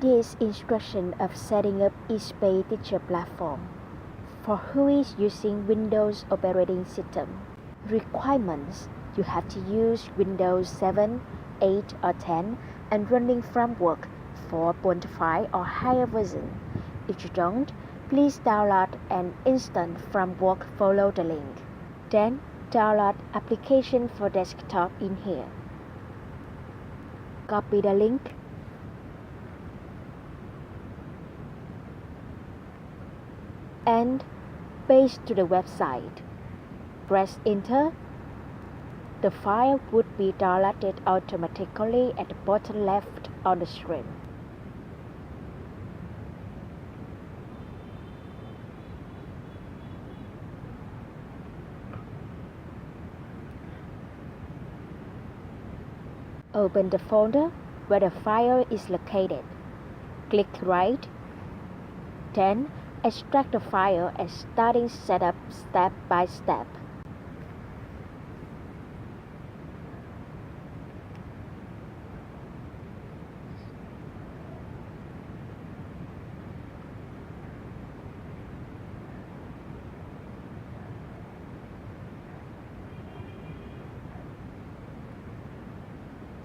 This instruction of setting up E-space Teacher Platform for who is using Windows operating system. Requirements: you have to use Windows 7, 8 or 10 and running framework 4.5 or higher version. If you don't, please download and install framework, follow the link. Then download application for desktop in here. Copy the link. And paste to the website. Press enter. The file would be downloaded automatically at the bottom left on the screen. Open the folder where the file is located. Click Write. Then extract the file and starting setup step by step.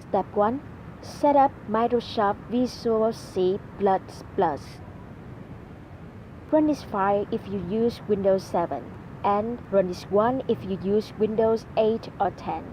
Step 1. Set up Microsoft Visual C++. Run this file if you use Windows 7, and run this one if you use Windows 8 or 10.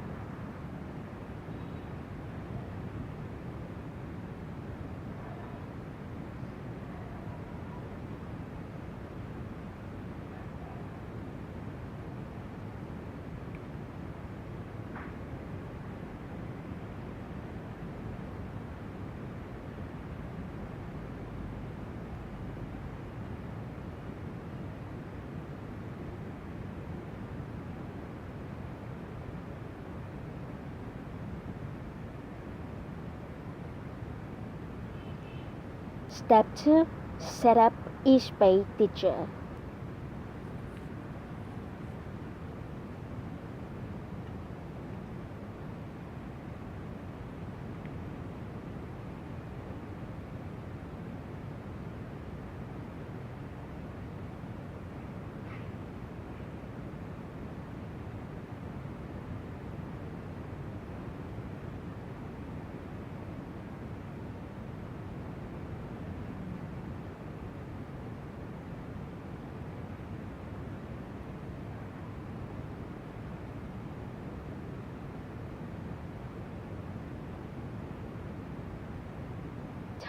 Step 2. Set up E-space Teacher.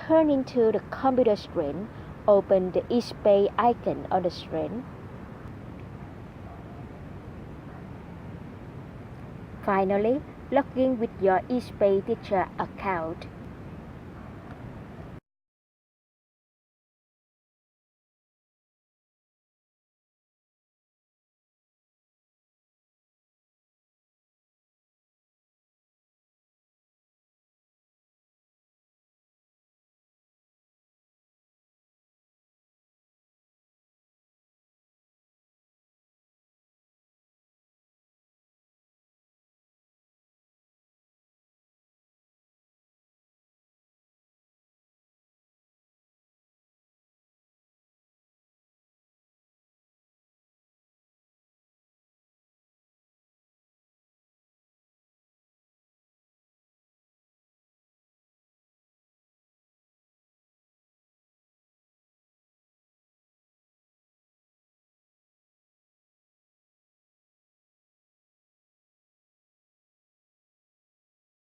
Turn into the computer screen, open the E-space icon on the screen. Finally, log in with your E-space Teacher account.